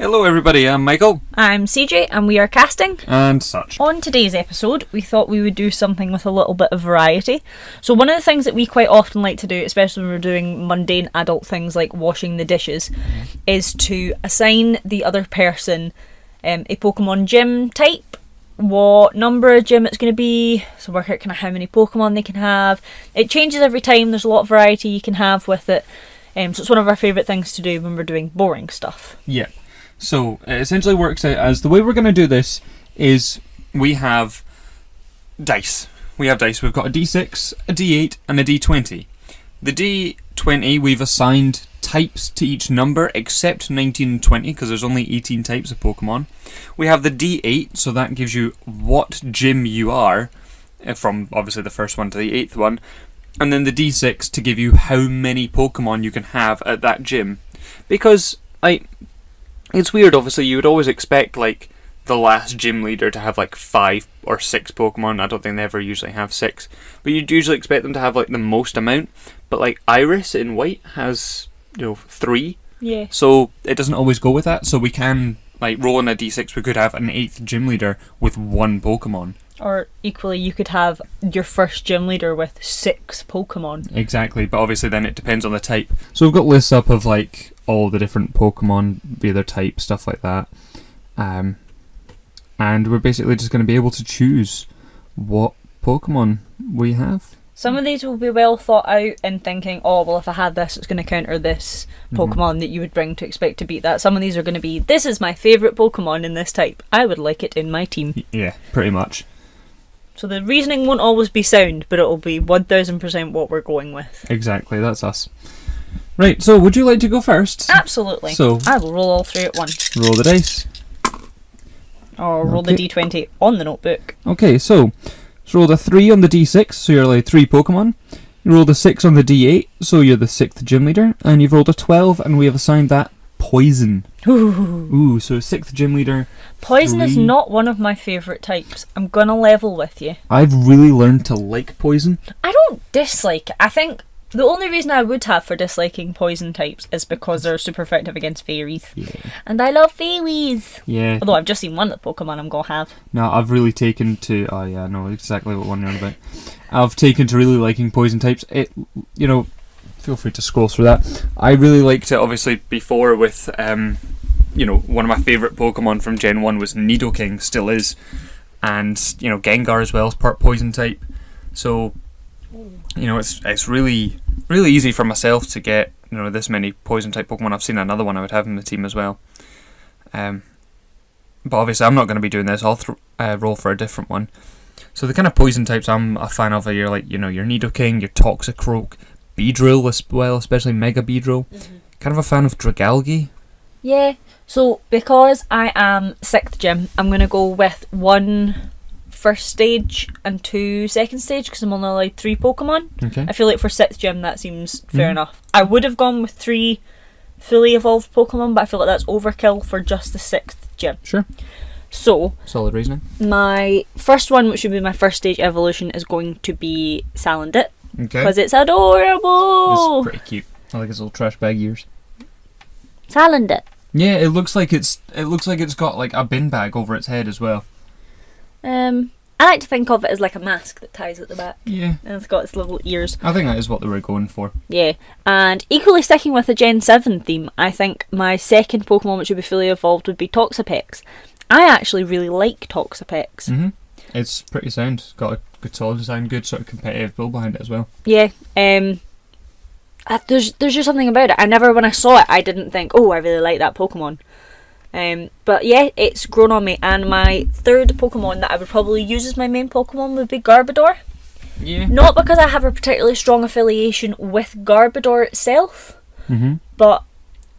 Hello everybody, I'm Michael. I'm CJ and we are casting. And such. On today's episode, we thought we would do something with a little bit of variety. So one of the things that we quite often like to do, especially when we're doing mundane adult things like washing the dishes, is to assign the other person a Pokemon gym type, what number of gym it's going to be, so work out kind of how many Pokemon they can have. It changes every time, there's a lot of variety you can have with it. So it's one of our favourite things to do when we're doing boring stuff. Yeah. So it essentially works out as the way we're going to do this is we have dice. We've got a D6, a D8 and a D20. The D20 we've assigned types to each number except 19 and 20 because there's only 18 types of Pokemon. We have the D8, so that gives you what gym you are from obviously the first one to the 8th one. And then the D6 to give you how many Pokemon you can have at that gym. Because it's weird, obviously, you would always expect, like, the last gym leader to have, like, 5 or 6 Pokemon. I don't think they ever usually have 6. But you'd usually expect them to have, like, the most amount. But, like, Iris in white has, 3. Yeah. So it doesn't always go with that. So we can, like, roll in a D6, we could have an 8th gym leader with 1 Pokemon. Or equally, you could have your first gym leader with 6 Pokemon. Exactly, but obviously then it depends on the type. So we've got lists up of, like, all the different Pokemon, be their type, stuff like that. And we're basically just going to be able to choose what Pokemon we have. Some of these will be well thought out in thinking, oh, well, if I had this, it's going to counter this Pokemon that you would bring to expect to beat that. Some of these are going to be, this is my favourite Pokemon in this type. I would like it in my team. Yeah, pretty much. So the reasoning won't always be sound, but it'll be 1000% what we're going with. Exactly, that's us. Right, so would you like to go first? Absolutely. So I will roll all 3 at once. Roll the dice. Or roll the D20 on the notebook. Okay, so roll the 3 on the D6, so you're like 3 Pokemon. You roll the 6 on the D8, so you're the 6th gym leader. And you've rolled a 12, and we have assigned that Poison. Ooh, so 6th gym leader. Poison 3. is not one of my favourite types. I'm gonna level with you. I've really learned to like Poison. I don't dislike it. I think the only reason I would have for disliking poison types is because they're super effective against fairies. Yeah. And I love fairies. Yeah. Although I've just seen one of the Pokemon I'm gonna have. No, I've really taken to... Oh yeah, I know exactly what one you're on about. I've taken to really liking Poison types. It, feel free to scroll through that. I really liked it, obviously, before with... one of my favourite Pokemon from Gen 1 was Nidoking, still is. And, Gengar as well is part Poison type. So, it's really, really easy for myself to get, this many Poison type Pokemon. I've seen another one I would have in the team as well. But obviously I'm not going to be doing this. I'll roll for a different one. So the kind of Poison types I'm a fan of are your Nidoking, your Toxicroak, Beedrill as well, especially Mega Beedrill. Mm-hmm. Kind of a fan of Dragalge. Yeah. So, because I am 6th gym, I'm going to go with 1 first stage and 2 second stage because I'm only allowed 3 Pokemon. Okay. I feel like for 6th gym that seems fair enough. I would have gone with 3 fully evolved Pokemon, but I feel like that's overkill for just the 6th gym. Sure. So, solid reasoning. My first one, which would be my first stage evolution, is going to be Salandit. Okay. Because it's adorable! It's pretty cute. I like his little trash bag ears. Salandit. Yeah, it looks like it's got like a bin bag over its head as well. I like to think of it as like a mask that ties at the back. Yeah. And it's got its little ears. I think that is what they were going for. Yeah. And equally sticking with the Gen 7 theme, I think my second Pokemon which would be fully evolved would be Toxapex. I actually really like Toxapex. Mm-hmm. It's pretty sound. It's got a good solid design, good sort of competitive build behind it as well. Yeah. There's just something about it. When I saw it, I didn't think, oh, I really like that Pokemon. But yeah, it's grown on me. And my third Pokemon that I would probably use as my main Pokemon would be Garbodor. Yeah. Not because I have a particularly strong affiliation with Garbodor itself, but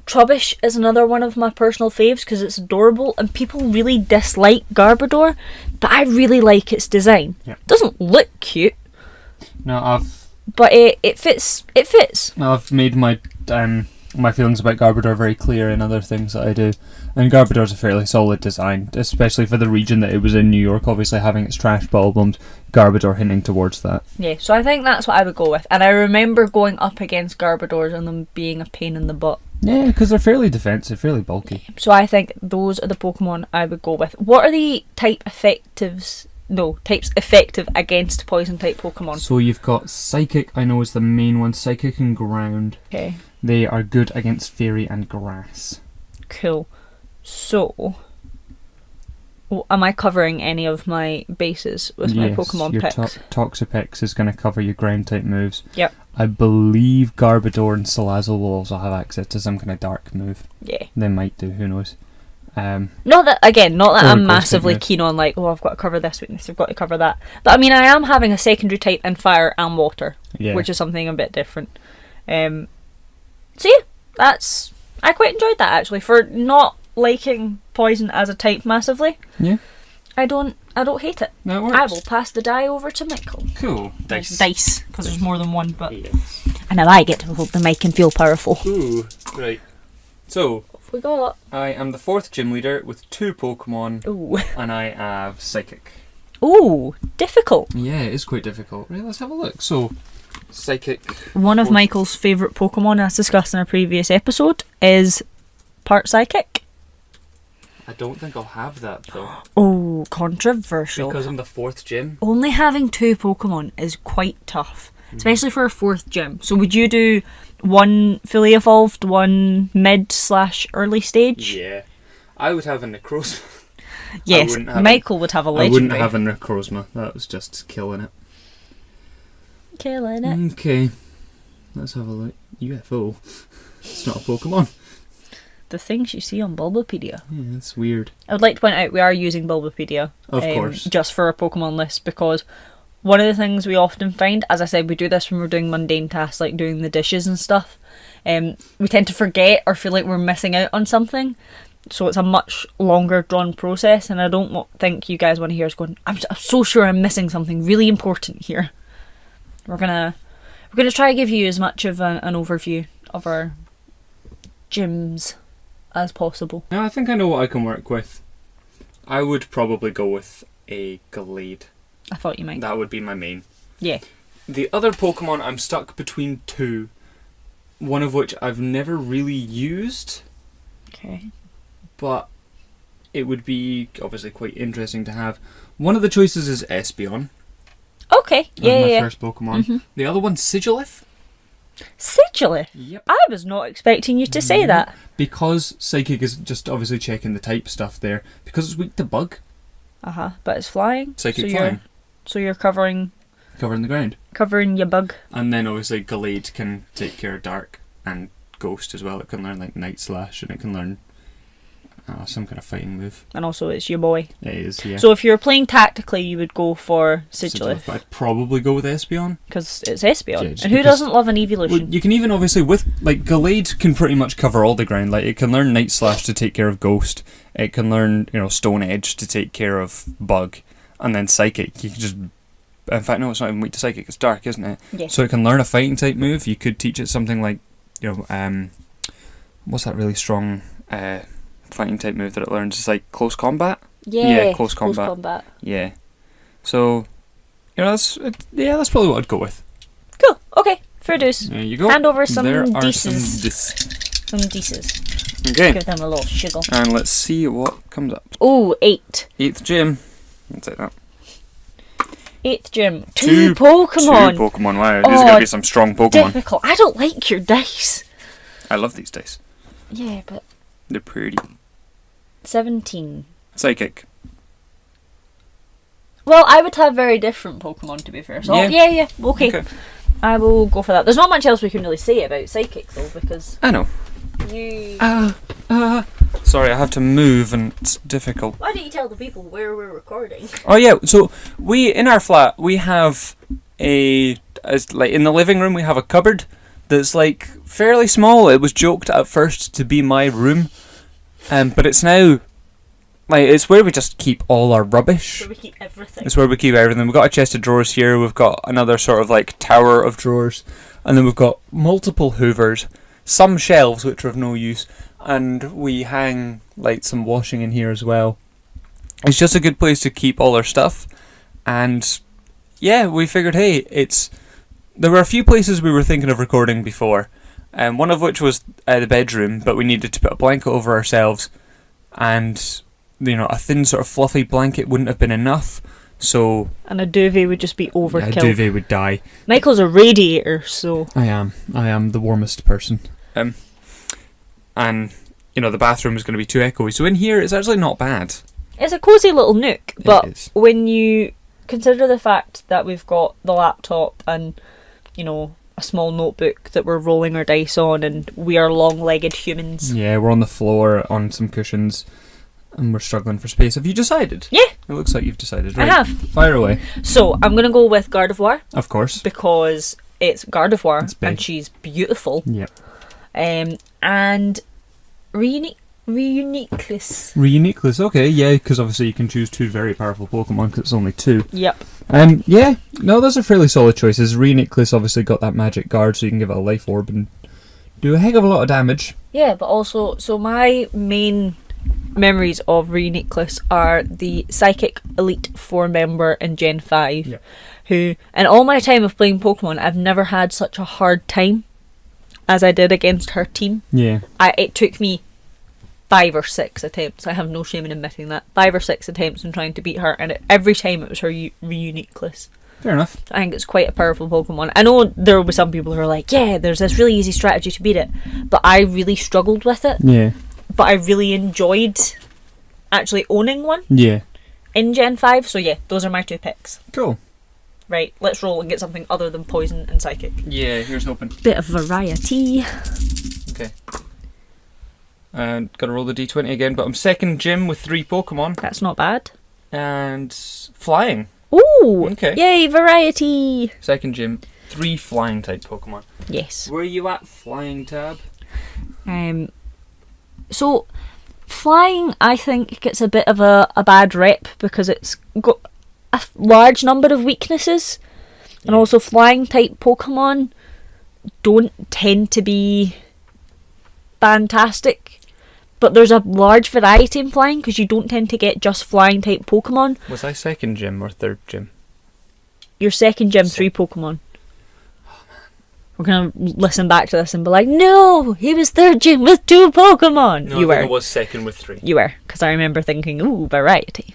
Trubbish is another one of my personal faves because it's adorable and people really dislike Garbodor, but I really like its design. Yeah. It doesn't look cute. No, But it fits. It fits. I've made my feelings about Garbodor very clear in other things that I do. And Garbodor's a fairly solid design, especially for the region that it was in, New York, obviously having its trash ball-bummed, Garbodor hinting towards that. Yeah, so I think that's what I would go with. And I remember going up against Garbodors and them being a pain in the butt. Yeah, because they're fairly defensive, fairly bulky. So I think those are the Pokemon I would go with. What are the types effective against poison type Pokemon? So you've got Psychic, I know is the main one. Psychic and Ground. Okay, They are good against Fairy and Grass. cool. So, am I covering any of my bases with my Pokemon your picks? Toxapex is going to cover your ground type moves. Yep. I believe Garbodor and Salazzle will also have access to some kind of dark move. Yeah. They might do, who knows. Not that Or I'm ghost type massively moves. keen on like, oh, I've got to cover this weakness, I've got to cover that. But I mean, I am having a secondary type in fire and water, Yeah. which is something a bit different. So yeah, I quite enjoyed that actually, for not liking poison as a type massively. Yeah. I don't hate it. That works. I will pass the die over to Michael. Cool. Dice, because there's more than one, but Yes. and now I get to hold the mic and feel powerful. Ooh, right. So, What we got? I am the 4th gym leader with 2 Pokemon, Ooh. and I have Psychic. Ooh, difficult. Yeah, it is quite difficult. Right, let's have a look. So, Psychic. One of Fourth. Michael's favourite Pokemon, as discussed in a previous episode, is part Psychic. I don't think I'll have that though. Oh, controversial. Because I'm the 4th gym. Only having 2 Pokemon is quite tough, especially for a 4th gym. So would you do one fully evolved, one mid/early stage? Yeah. I would have a Necrozma. Yes, wouldn't have Michael would have a I wouldn't legendary. have a Necrozma. That was just killing it. Killing it. Okay. Let's have a look. UFO. It's not a Pokemon. The things you see on Bulbapedia. Yeah, that's weird. I would like to point out we are using Bulbapedia. Of course. Just for a Pokemon list, because one of the things we often find, as I said, we do this when we're doing mundane tasks like doing the dishes and stuff, we tend to forget or feel like we're missing out on something. So it's a much longer drawn process, and I don't think you guys want to hear us going, I'm so sure I'm missing something really important here. We're gonna try to give you as much of an overview of our gyms as possible. Now I think I know what I can work with. I would probably go with a Glade. I thought you might. That would be my main. Yeah. The other Pokemon, I'm stuck between 2. One of which I've never really used, Okay. but it would be obviously quite interesting to have. One of the choices is Espeon. Okay. That was Yeah, my yeah. first Pokemon. Mhm. The other one's Sigilif. Sigilif. Yep. I was not expecting you to say that. Because Psychic is just obviously checking the type stuff there. Because it's weak to Bug. But it's flying. Psychic so flying. So you're covering Covering the ground. your bug. And then obviously Glade can take care of Dark and Ghost as well. It can learn like Night Slash and it can learn some kind of fighting move. And also it's your boy. It is, yeah. So if you're playing tactically, you would go for But Sigilif, I'd probably go with Espeon. because it's Espeon. Yeah, just and who because- doesn't love an Well, evolution? you can even obviously with like Glade can pretty much cover all the ground. Like it can learn Night Slash to take care of Ghost. It can learn Stone Edge to take care of Bug, and then Psychic. You can just in fact no, it's not even weak to Psychic. It's Dark, isn't it? Yeah. So it can learn a fighting type move. You could teach it something like what's that really strong fighting type move that it learns? It's like Close Combat. Yeah, Close Combat. Yeah. So that's probably what I'd go with. Cool. Okay. Fair dues. There you go. Hand over some there Deces. Some Deces. Okay. Give them a little shiggle. And let's see what comes up. Oh, 8. 8th gym. I'll take that. 8th gym. Two Two Pokemon. Pokemon. Wow, these are going to be some strong Pokemon. Difficult. I don't like your dice. I love these dice. Yeah, but They're pretty. 17. Psychic. Well, I would have very different Pokemon, to be fair. So Yeah. Okay. I will go for that. There's not much else we can really say about Psychic, though, because I know. you... Sorry, I have to move and it's difficult. Why don't you tell the people where we're recording? Oh yeah, so in our flat, we have like in the living room, we have a cupboard that's like fairly small. It was joked at first to be my room, but it's now, like, it's where we just keep all our rubbish. Where we keep everything. It's where we keep everything. We've got a chest of drawers here. We've got another sort of like tower of drawers. And then we've got multiple hoovers. Some shelves which are of no use. And we hang like some washing in here as well. It's just a good place to keep all our stuff. And yeah, we figured, hey, there were a few places we were thinking of recording before. One of which was the bedroom, but we needed to put a blanket over ourselves, and a thin sort of fluffy blanket wouldn't have been enough. So And a duvet would just be overkill. a duvet would die. Michael's a radiator, so... I am the warmest person. And the bathroom is going to be too echoey. So in here, it's actually not bad. It's a cosy little nook, It but is. when you consider the fact that we've got the laptop and, a small notebook that we're rolling our dice on, and we are long-legged humans. Yeah, we're on the floor on some cushions, and we're struggling for space. Have you decided? Yeah. It looks like you've decided. I Right. have. Fire away. So, I'm going to go with Gardevoir, Of course. because it's Gardevoir, It's big. and she's beautiful. Yep. And Reuniqueless. Reuniqueless, okay, yeah, because obviously you can choose 2 very powerful Pokemon because it's only 2. Yep. Yeah, no, those are fairly solid choices. Reuniqueless obviously got that magic guard, so you can give it a life orb and do a heck of a lot of damage. Yeah, but also, so my main memories of Reuniqueless are the Psychic Elite 4 member in Gen 5, Yeah. who, in all my time of playing Pokemon, I've never had such a hard time as I did against her team. Yeah. It took me 5 or 6 attempts. I have no shame in admitting that. 5 or 6 attempts in trying to beat her, and every time it was her Reuniqueless. Fair enough. I think it's quite a powerful Pokemon. I know there will be some people who are like, yeah, there's this really easy strategy to beat it, but I really struggled with it. Yeah. But I really enjoyed actually owning one Yeah. in Gen 5, so yeah, those are my 2 picks. Cool. Right, let's roll and get something other than Poison and Psychic. Yeah, here's hoping. Bit of variety. Okay. And gotta roll the d20 again, but I'm second gym with 3 Pokemon. That's not bad. And flying. Ooh! Okay. Yay, variety! Second gym, 3 flying type Pokemon. Yes. Where are you at, flying tab? So, flying, I think, gets a bit of a bad rep because it's got a large number of weaknesses. And also, flying type Pokemon don't tend to be fantastic. But there's a large variety in flying because you don't tend to get just flying type Pokemon. Was I second gym or third gym? Your second gym, 3 Pokemon. We're going to listen back to this and be like, no, he was third gym with 2 Pokemon. No, You I were. think I was second with 3. You were, because I remember thinking, ooh, variety.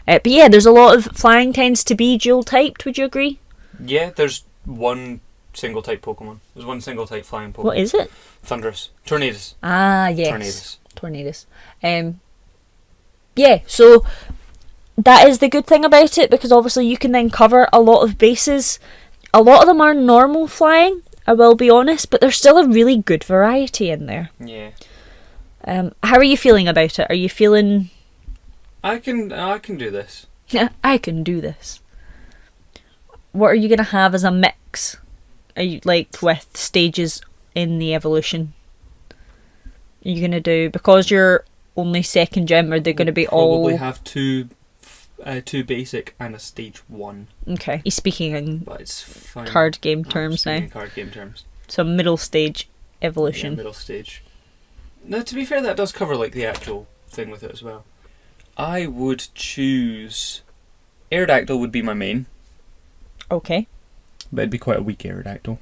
But yeah, there's a lot of flying tends to be dual typed, would you agree? Yeah, there's 1 single type Pokemon. There's 1 single type flying Pokemon. What is it? Thundurus. Tornadus. Ah, yes. Tornadus. Yeah, so that is the good thing about it, because obviously you can then cover a lot of bases. A lot of them are normal flying, I will be honest, but there's still a really good variety in there. Yeah. How are you feeling about it? Are you feeling... I can do this. I can do this. What are you going to have as a mix? Are you like with stages in the evolution? Are you going to do, because you're only second gym, are they going to be Probably all... have 2 basic and a stage 1. Okay. He's speaking in But it's fine. card game I'm terms now. speaking in card game terms. So middle stage Yeah, evolution. middle stage. Now, to be fair, that does cover like the actual thing with it as well. I would choose Aerodactyl would be my main, Okay. but it'd be quite a weak Aerodactyl.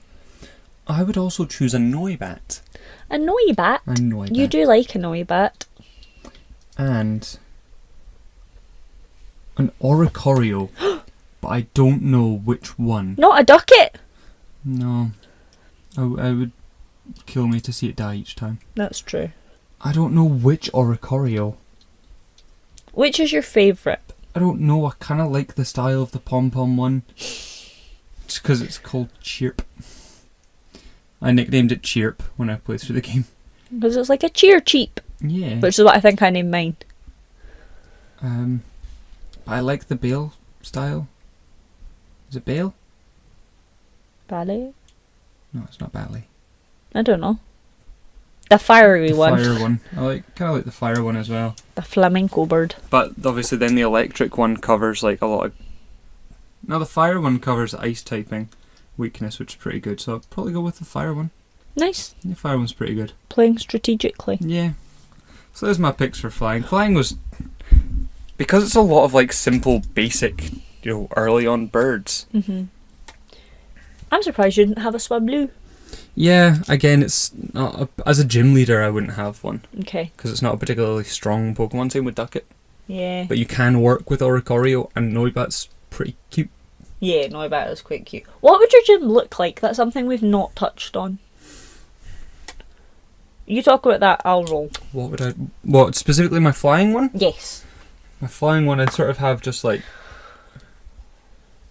I would also choose a Noibat. A Noibat. A Noibat. You do like a Noibat. And an Oricorio, but I don't know which one. Not a Ducket. No, I would kill me to see it die each time. That's true. I don't know which Oricorio. Which is your favourite? I don't know, I kind of like the style of the pom-pom one. Just because it's called Chirp. I nicknamed it Chirp when I played through the game. Because it's like a cheer cheap, Yeah. which is what I think I named mine. But I like the Bale style. Is it Bale? Ballet? No, it's not Bally. I don't know. The fiery The one. fire one. I kind of like the fire one as well. The flamenco bird. But obviously then the electric one covers like a lot of... Now the fire one covers ice typing weakness, which is pretty good. So I'll probably go with the fire one. Nice. The fire one's pretty good. Playing strategically. Yeah. So there's my picks for flying. Flying was... Because it's a lot of like simple, basic, early on birds. I'm surprised you didn't have a Swablu. Yeah, again, it's not as a gym leader, I wouldn't have one Okay. because it's not a particularly strong Pokemon. Same with Duckett, Yeah. but you can work with Oricorio, and Noibat's pretty cute. Yeah, Noibat is quite cute. What would your gym look like? That's something we've not touched on. You talk about that, I'll roll. What specifically my flying one? Yes. My flying one, I'd sort of have just like,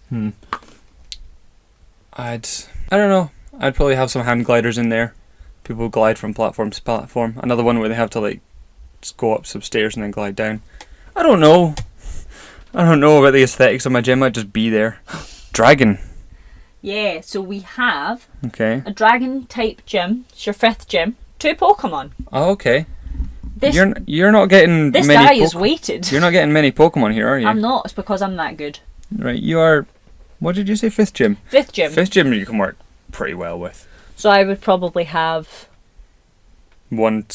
I don't know. I'd probably have some hand gliders in there. People glide from platform to platform. Another one where they have to like just go up some stairs and then glide down. I don't know. I don't know about the aesthetics of my gym. I'd just be there. Dragon. Yeah, so we have Okay. a dragon type gym. It's your 5th gym. 2 Pokemon. Oh, okay. This You're not getting this many. guy is weighted. You're not getting many Pokemon here, are you? I'm not. It's because I'm that good. Right. You are. What did you say? 5th gym. 5th gym. 5th gym you can work pretty well with. So I would probably have. One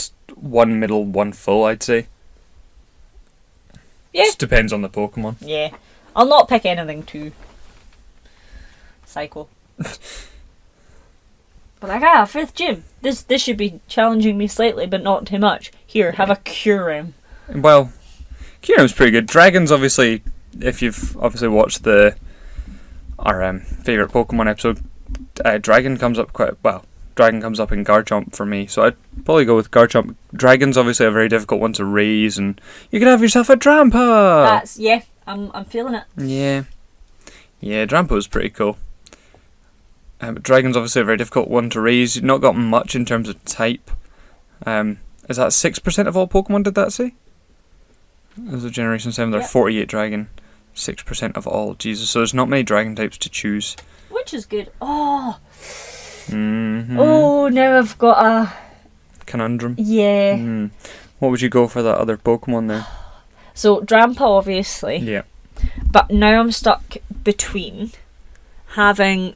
middle, one full, I'd say. Yeah. Just depends on the Pokemon. Yeah. I'll not pick anything too psycho. But I got a 5th gym. This should be challenging me slightly, but not too much. Here, have a Kyurem. Well, Kyurem's pretty good. Dragons, obviously, if you've obviously watched our favourite Pokemon episode, Dragon comes up quite well. Dragon comes up in Garchomp for me, so I'd probably go with Garchomp. Dragon's obviously a very difficult one to raise, and you could have yourself a Drampa. I'm feeling it. Yeah, Drampa's pretty cool. But Dragon's obviously a very difficult one to raise. You've not got much in terms of type. Is that 6% of all Pokemon, did that say? As of Generation 7, there are 48 Dragon. 6% of all. Jesus, so there's not many Dragon types to choose. Which is good. Oh. Mm-hmm. Oh, now I've got a... Conundrum. Yeah. What would you go for that other Pokemon there? So, Drampa, obviously. Yeah. But now I'm stuck between having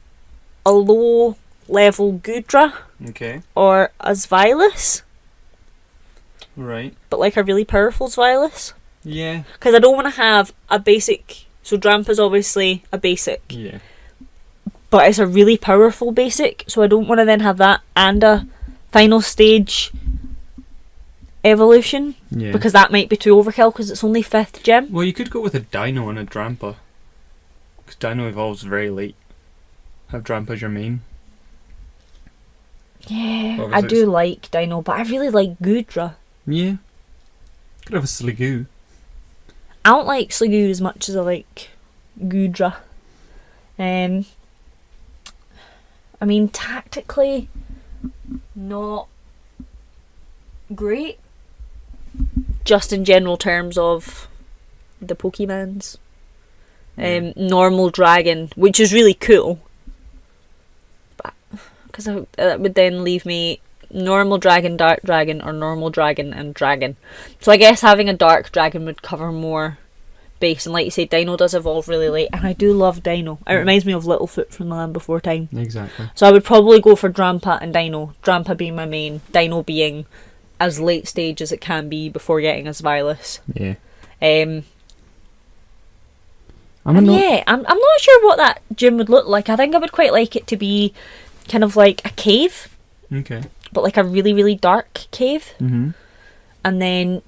a low-level Goodra Okay. or a Zvylus, Right. but like a really powerful Zvylus. Yeah. Because I don't want to have a basic... So Drampa's obviously a basic, Yeah. but it's a really powerful basic, so I don't want to then have that and a final stage evolution, Yeah. because that might be too overkill because it's only 5th gym. Well, you could go with a Dino and a Drampa. Because Dino evolves very late. Have Drampa as your main. Yeah, What I was do it? like Dino, but I really like Goodra. Yeah. Could have a Sliggoo. I don't like Sliggoo as much as I like Goodra. I mean, tactically, not great. Just in general terms of the Pokemons. Normal Dragon, which is really cool. But, because that would then leave me normal Dragon, Dark Dragon, or normal Dragon and Dragon. So I guess having a Dark Dragon would cover more base, and like you say, Dino does evolve really late, and I do love Dino. It reminds me of Littlefoot from The Land Before Time. Exactly. So I would probably go for Drampa and Dino. Drampa being my main, Dino being as late stage as it can be before getting a Zvylus. Yeah. I'm not sure what that gym would look like. I think I would quite like it to be kind of like a cave, Okay. but like a really, really dark cave. Mm-hmm. And then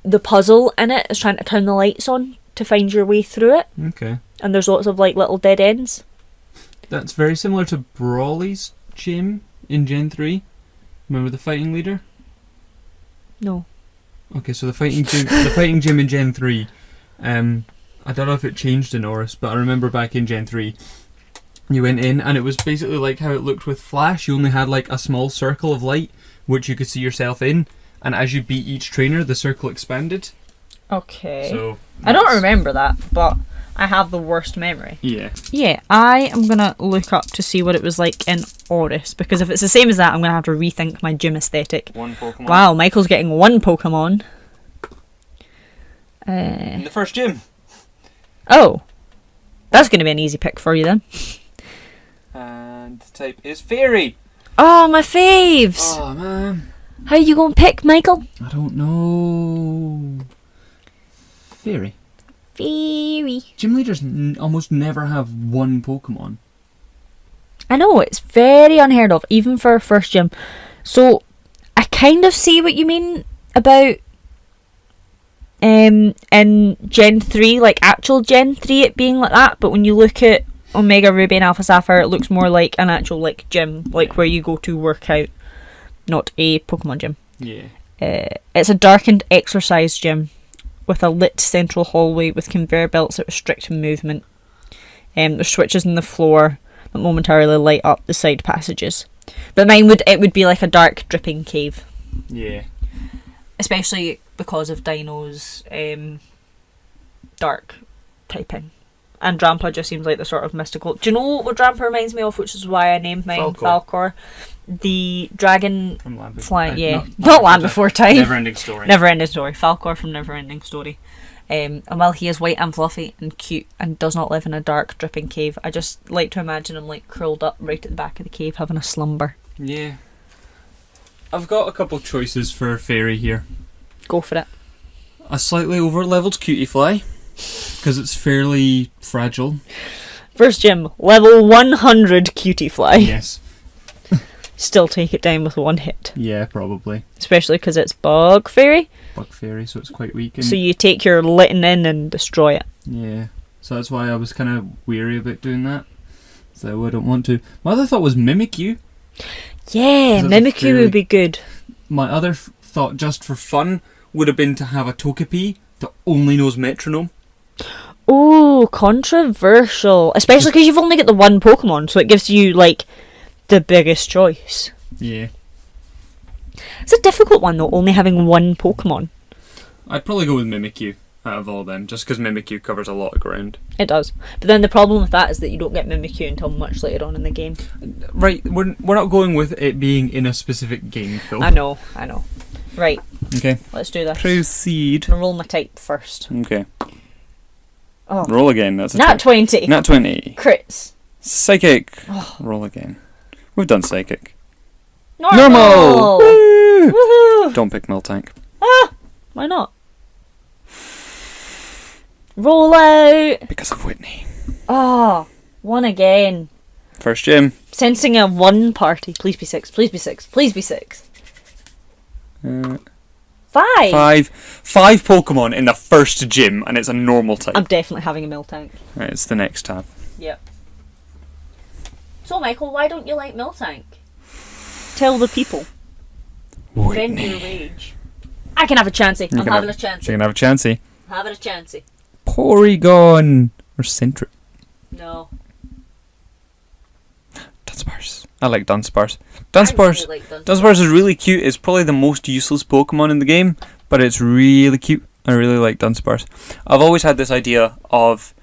the puzzle in it is trying to turn the lights on to find your way through it. Okay. And there's lots of like little dead ends. That's very similar to Brawly's gym in Gen 3. Remember the fighting leader? No. Okay, so the fighting gym in Gen 3, I don't know if it changed in Oris, but I remember back in Gen 3, you went in and it was basically like how it looked with Flash. You only had like a small circle of light which you could see yourself in, and as you beat each trainer the circle expanded. Okay. So I don't remember that, but I have the worst memory. Yeah. Yeah, I am going to look up to see what it was like in Oris, because if it's the same as that, I'm going to have to rethink my gym aesthetic. One Pokemon. Wow, Michael's getting one Pokemon. In the first gym. Oh. That's going to be an easy pick for you then. And the type is Fairy. Oh, my faves! Oh man. How you going to pick, Michael? I don't know. Fairy. Fairy. Gym leaders almost never have one Pokemon. I know, it's very unheard of, even for a first gym. So, I kind of see what you mean about in Gen 3, like actual Gen 3 it being like that, but when you look at Omega Ruby and Alpha Sapphire, it looks more like an actual like gym, like where you go to work out, not a Pokemon gym. Yeah. It's a darkened exercise gym with a lit central hallway with conveyor belts that restrict movement. There's switches in the floor that momentarily light up the side passages. But mine would be like a dark dripping cave. Yeah. Especially because of Dino's dark typing. And Drampa just seems like the sort of mystical... Do you know what Drampa reminds me of, which is why I named mine Falcor? The dragon From Land flying... Yeah, not Land Before Time. Never-ending Story. Never-ending Story. Falcor from Never-ending Story. And while he is white and fluffy and cute and does not live in a dark, dripping cave, I just like to imagine him like curled up right at the back of the cave having a slumber. Yeah. I've got a couple choices for Fairy here. Go for it. A slightly over-leveled Cutiefly, because it's fairly fragile. First gym, level 100 Cutiefly. Yes. Still take it down with one hit. Yeah, probably. Especially because it's Bug Fairy. Bug Fairy, so it's quite weak. So you take your Litten in and destroy it. Yeah. So that's why I was kind of weary about doing that. So I don't want to. My other thought was Mimikyu. Yeah, Mimikyu would be good. My other thought, just for fun, would have been to have a Togepi that only knows Metronome. Oh, controversial. Especially because you've only got the one Pokemon, so it gives you, like, the biggest choice. Yeah. It's a difficult one, though, only having one Pokemon. I'd probably go with Mimikyu out of all them, just because Mimikyu covers a lot of ground. It does. But then the problem with that is that you don't get Mimikyu until much later on in the game. Right, we're not going with it being in a specific game, though. I know. Right. Okay. Let's do this. Proceed. I'm gonna roll my type first. Okay. Oh. Roll again. That's a Nat 20. Nat 20. Crits. Psychic. Oh. Roll again. We've done Psychic. Normal! Woo! Woohoo! Don't pick Miltank. Ah! Why not? Roll out! Because of Whitney. Oh, one again. First gym. Sensing a one party. Please be 6. Please be 6. Please be 6. 5. 5 Pokemon in the first gym, and it's a normal type. I'm definitely having a Miltank. Right, it's the next tab. Yep. So, Michael, why don't you like Miltank? Tell the people. Vent your rage. I can have a Chansey. I'm having a Chansey. So you can have a Chansey. I'm having a Chansey. Porygon. Or Sentry. No. Dunsparce. I like Dunsparce. Dunsparce. I really like Dunsparce. Dunsparce is really cute. It's probably the most useless Pokemon in the game, but it's really cute. I really like Dunsparce. I've always had this idea of,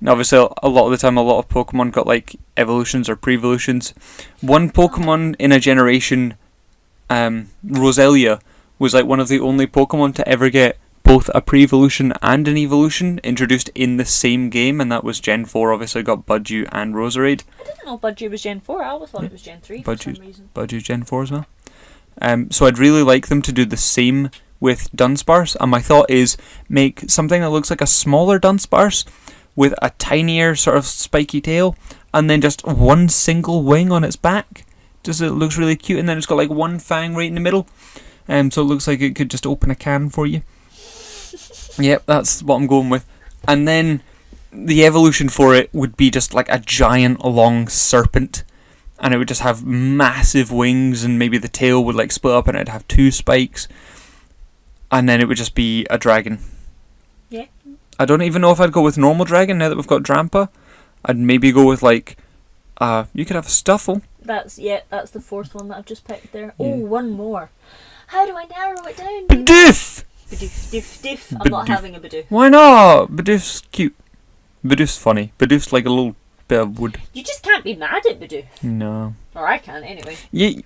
obviously a lot of the time a lot of Pokemon got like evolutions or pre-evolutions. One Pokemon in a generation, Roselia, was like one of the only Pokemon to ever get both a pre-evolution and an evolution introduced in the same game, and that was Gen 4, obviously got Budgie and Roserade. I didn't know Budgie was Gen 4, I always thought it was Gen 3 for some reason. Budgie's Gen 4 as well. So I'd really like them to do the same with Dunsparce, and my thought is make something that looks like a smaller Dunsparce with a tinier sort of spiky tail, and then just one single wing on its back. Just it looks really cute, and then it's got like one fang right in the middle, so it looks like it could just open a can for you. Yep, that's what I'm going with. And then the evolution for it would be just like a giant long serpent, and it would just have massive wings, and maybe the tail would like split up and it'd have 2 spikes, and then it would just be a dragon. Yeah. I don't even know if I'd go with normal dragon now that we've got Drampa. I'd maybe go with like you could have a Stuffle. That's the 4th one that I've just picked there. Yeah. Oh, one more. How do I narrow it down? Bidoof! Bidoof. I'm not having a Bidoof. Why not? Bidoof's cute. Bidoof's funny. Bidoof's like a little bit of wood. You just can't be mad at Bidoof. No. Or I can, anyway.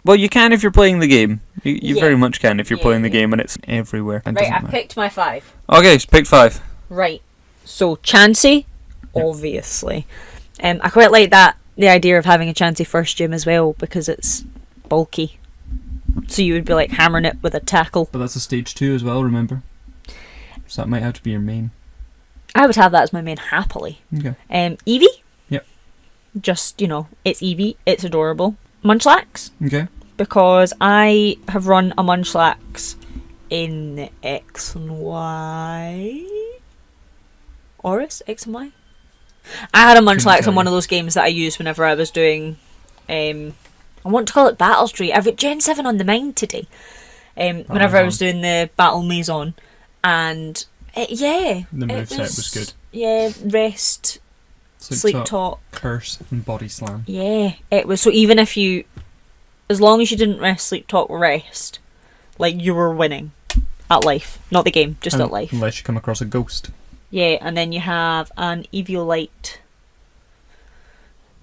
Well, you can if you're playing the game. You Yeah. very much can if you're Yeah, playing the yeah. game, and it's everywhere. It Right, doesn't I matter. picked my 5. Okay, so pick 5. Right. So, Chansey, Yep. obviously. I quite like the idea of having a Chansey first gym as well, because it's bulky. So you would be like hammering it with a tackle. But that's a stage 2 as well, remember? So that might have to be your main. I would have that as my main happily. Okay. Eevee? Yep. Just, it's Eevee, it's adorable. Munchlax, Okay. because I have run a Munchlax in X and Y. Oris? X and Y? I had a Munchlax in one of those games that I used whenever I was doing, I want to call it Battle Street. I've got Gen 7 on the mind today. Whenever I was doing the Battle Maison. And, The moveset was good. Yeah, Rest, Sleep Talk, Curse, and Body Slam. Yeah, it was. So even if you, as long as you didn't rest, sleep, talk, rest, like, you were winning at life. Not the game, just at life. Unless you come across a ghost. Yeah, and then you have an Eviolite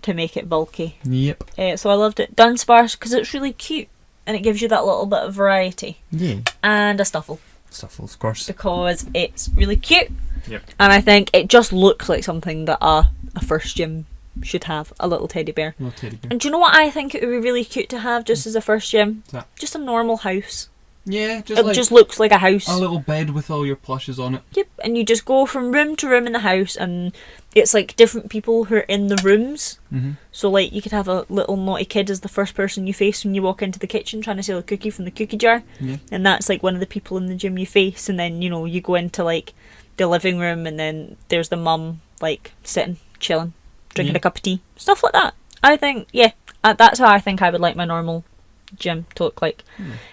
to make it bulky. Yep. So I loved it. Dunsparce, because it's really cute, and it gives you that little bit of variety. Yeah. And a Stuffle. Stuffle, of course. Because it's really cute. Yep. And I think it just looks like something that a first gym should have, a little teddy bear. Little teddy bear. And do you know what I think it would be really cute to have just as a first gym? What's that? Just a normal house. Yeah, It just looks like a house. a little bed with all your plushes on it. Yep, and you just go from room to room in the house, and it's like different people who are in the rooms. Mm-hmm. So, like, you could have a little naughty kid as the first person you face when you walk into the kitchen trying to steal a cookie from the cookie jar. Yeah. And that's, like, one of the people in the gym you face. And then, you go into, like, the living room, and then there's the mum, like, sitting, chilling, drinking a cup of tea. Stuff like that. I think, that's how I think I would like my normal gym to look like.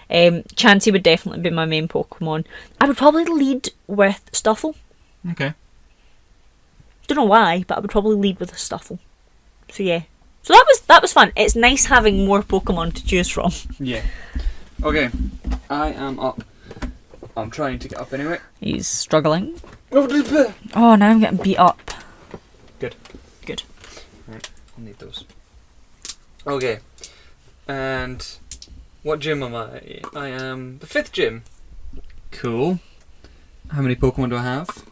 Chansey would definitely be my main Pokemon. I would probably lead with Stuffle. Okay. Don't know why, but I would probably lead with a Stuffle. So yeah. So that was fun. It's nice having more Pokemon to choose from. Yeah. Okay. I am up. I'm trying to get up anyway. He's struggling. Oh, now I'm getting beat up. Good. Right, I'll need those. Okay. And what gym am I? I am the 5th gym. Cool. How many Pokemon do I have?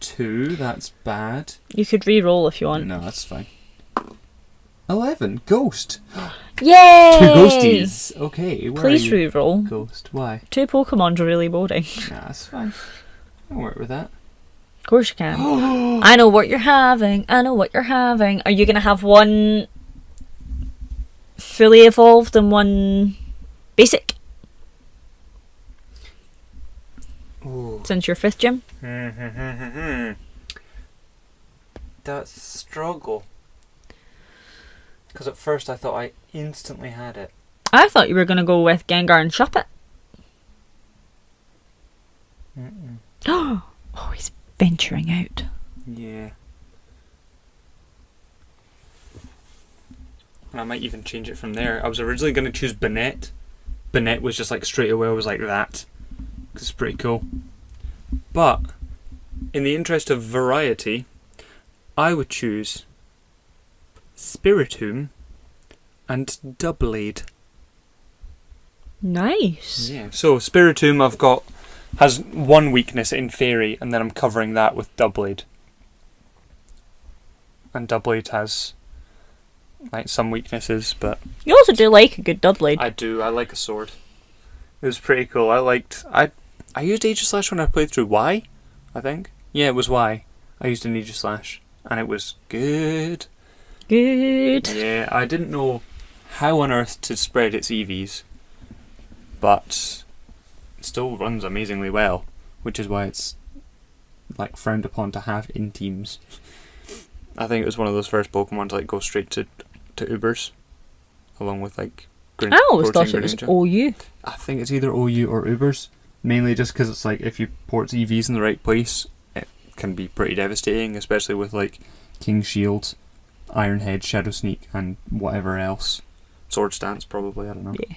2. That's bad. You could re-roll if you want. No, that's fine. 11. Ghost. Yay! 2 ghosties. Okay. Where Please are you? re-roll. Ghost. Why? 2 Pokemons are really boring. Nah, that's fine. I'll work with that. Of course you can. I know what you're having. Are you going to have one fully evolved and one basic? Ooh. Since you're 5th gym? That's a struggle. Because at first I thought I instantly had it. I thought you were going to go with Gengar and Shuppet. Oh, he's venturing out. Yeah. And I might even change it from there. I was originally going to choose Banette. Banette was just like straight away, I was like that. Because it's pretty cool. But, in the interest of variety, I would choose Spiritomb and Doublade. Nice. Yeah. So Spiritomb has one weakness in Fairy, and then I'm covering that with Doublade. And Doublade has like some weaknesses, but You also do like a good Doublade. I do. I like a sword. It was pretty cool. I used Aegislash when I played through Y, I think. Yeah, it was Y. I used an Aegislash, and it was good. Good. Yeah, I didn't know how on earth to spread its EVs, but it still runs amazingly well, which is why it's like frowned upon to have in teams. I think it was one of those first Pokemon to like go straight to Ubers, along with like Green. I always thought it was OU. I think it's either OU or Ubers, mainly just because it's like if you port EVs in the right place, it can be pretty devastating, especially with like King Shield, Iron Head, Shadow Sneak, and whatever else. Sword Stance, probably, I don't know. Yeah.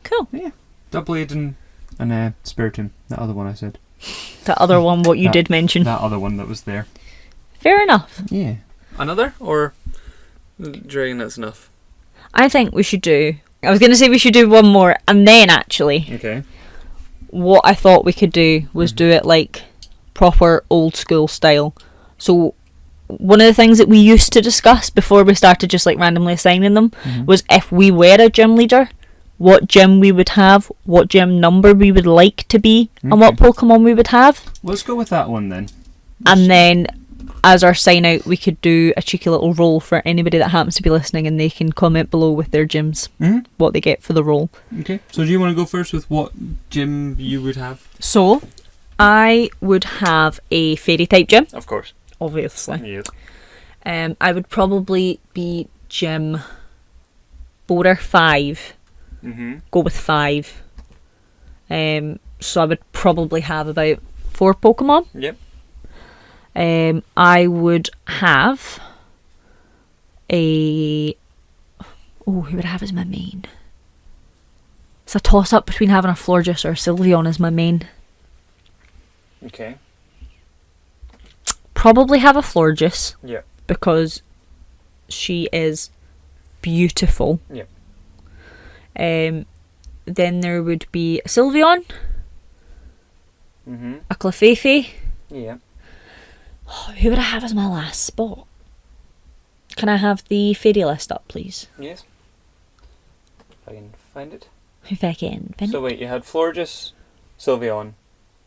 Cool. Yeah. Doublade and Spiritomb, that other one I said. That other one, what you did mention. That other one that was there. Fair enough. Yeah. Another? Or do you reckon that's enough? I think we should do... I was going to say we should do one more, and then actually, Okay. what I thought we could do was do it like proper old school style. So one of the things that we used to discuss before we started just like randomly assigning them was if we were a gym leader, what gym we would have, what gym number we would like to be, and what Pokemon we would have. Let's go with that one then. And then as our sign out, we could do a cheeky little roll for anybody that happens to be listening, and they can comment below with their gyms, what they get for the roll. Okay. So do you want to go first with what gym you would have? So, I would have a fairy type gym, Of course. obviously. Yes. I would probably be gym 4 or 5. Go with 5. So I would probably have about 4 Pokemon. Yep. I would have a... Oh, who would I have as my main? It's a toss-up between having a Florges or a Sylveon as my main. Okay. Probably have a Florges. Yeah. Because she is beautiful. Yeah. Then there would be a Sylveon, Mm-hmm. a Clefairy. Yeah. Oh, who would I have as my last spot? Can I have the fairy list up, please? Yes. If I can find it. If I can. So wait, you had Florges, Sylveon,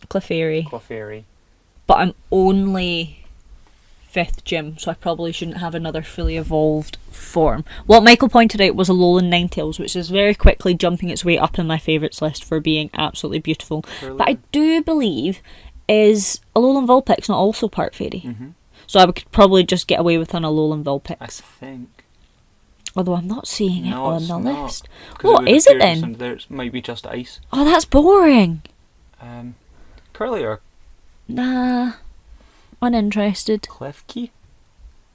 Clefairy. Clefairy. But I'm only 5th gym, so I probably shouldn't have another fully evolved form. What Michael pointed out was Alolan Ninetales, which is very quickly jumping its way up in my favourites list for being absolutely beautiful. But I do believe is Alolan Vulpix not also part fairy? Mm-hmm. So I could probably just get away with an Alolan Vulpix. I think. Although I'm not seeing it No, on it's the not. list. 'Cause What would is it appear then? just under there. It might be just ice. Oh, that's boring. Curly or Nah. Uninterested. Klefki?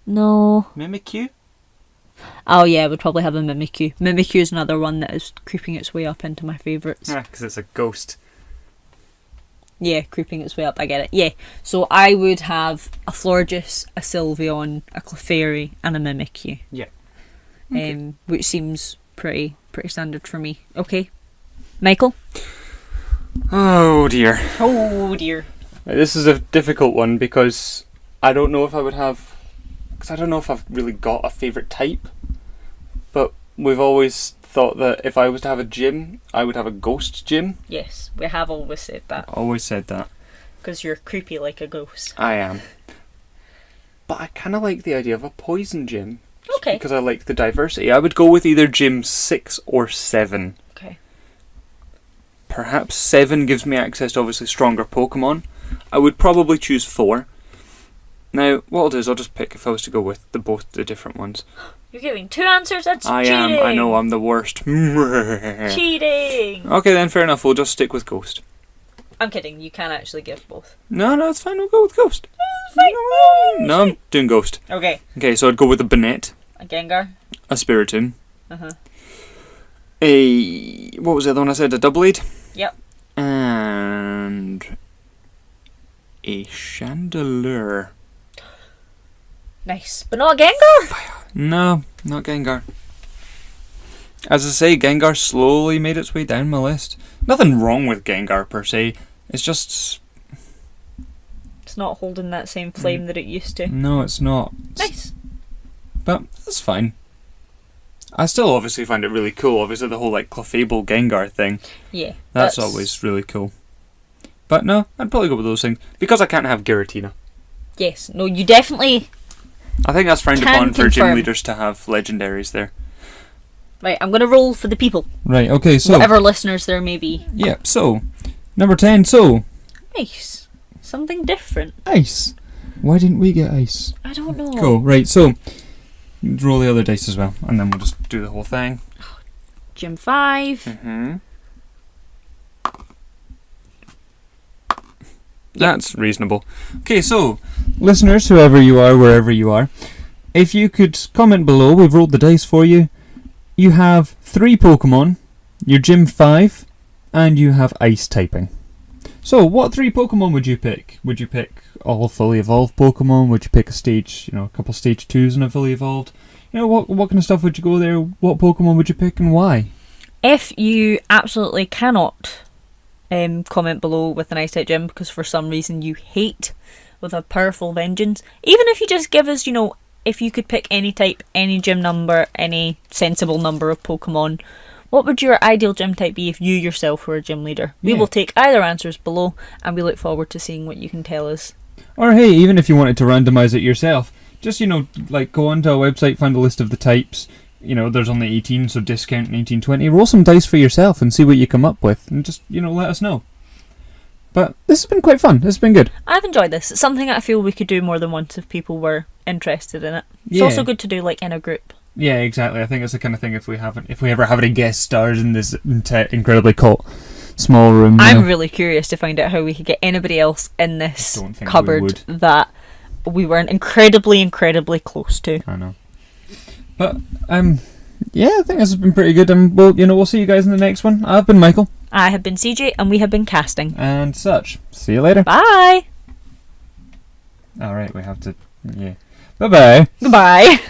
No. Mimikyu? Oh yeah, I would probably have a Mimikyu. Mimikyu is another one that is creeping its way up into my favourites. Yeah, because it's a ghost. Yeah, creeping its way up, I get it. Yeah, so I would have a Florges, a Sylveon, a Clefairy, and a Mimikyu. Yeah. Okay. Which seems pretty standard for me. Okay. Michael? Oh dear. Oh dear. This is a difficult one because I don't know if I would have... Because I don't know if I've really got a favourite type. But we've always thought that if I was to have a gym, I would have a ghost gym. Yes, we have always said that. Always said that. Because you're creepy like a ghost. I am. But I kind of like the idea of a poison gym. Okay. Because I like the diversity. I would go with either gym 6 or 7. Okay. Perhaps 7 gives me access to obviously stronger Pokemon. I would probably choose 4. Now, what I'll do is I'll just pick if I was to go with both the different ones. You're giving 2 answers? That's I cheating! am, I know, I'm the worst. Cheating! Okay then, fair enough, we'll just stick with Ghost. I'm kidding, you can actually give both. No, it's fine, we'll go with Ghost. Fine. No, I'm doing Ghost. Okay. Okay, so I'd go with a Banette, A Gengar. a Spiritomb, Uh-huh. what was the other one I said? A Doublade? Yep. And a Chandelure. Nice. But not a Gengar? No, not Gengar. As I say, Gengar slowly made its way down my list. Nothing wrong with Gengar per se. It's just... It's not holding that same flame that it used to. No, it's not. Nice. But that's fine. I still obviously find it really cool. Obviously the whole like Clefable Gengar thing. Yeah. That's always really cool. But no, I'd probably go with those things. Because I can't have Giratina. Yes. No, you definitely... I think that's frowned Can upon for gym confirm. leaders to have legendaries there. Right, I'm going to roll for the people. Right, okay, so... Whatever listeners there may be. Yeah, so... Number 10, so... Nice. Something different. Ice. Why didn't we get ice? I don't know. Cool, right, so... Roll the other dice as well, and then we'll just do the whole thing. Gym 5. Mm-hmm. That's reasonable. Okay, so... Listeners, whoever you are, wherever you are, if you could comment below, we've rolled the dice for you. You have 3 Pokemon, your Gym 5, and you have Ice typing. So, what 3 Pokemon would you pick? Would you pick all fully evolved Pokemon? Would you pick a couple stage 2s and a fully evolved? What kind of stuff would you go there? What Pokemon would you pick and why? If you absolutely cannot comment below with an Ice type gym because for some reason you hate with a powerful vengeance, even if you just give us, if you could pick any type, any gym number, any sensible number of Pokemon, what would your ideal gym type be if you yourself were a gym leader? We Yeah. will take either answers below and we look forward to seeing what you can tell us Or hey, even if you wanted to randomize it yourself, just, like go onto a website, find a list of the types. There's only 18, so discount 1920. Roll some dice for yourself and see what you come up with, and just, let us know. But this has been quite fun. This has been good. I've enjoyed this. It's something that I feel we could do more than once if people were interested in it. It's Yeah. also good to do like in a group. Yeah, exactly. I think it's the kind of thing if we ever have any guest stars in this incredibly small room. I'm really curious to find out how we could get anybody else in this Don't think we cupboard would. that we weren't incredibly, incredibly close to. I know. But yeah, I think this has been pretty good, and we'll see you guys in the next one. I've been Michael. I have been CJ, and we have been casting. And such. See you later. Bye. Alright, we have to... Yeah. Bye-bye. Goodbye.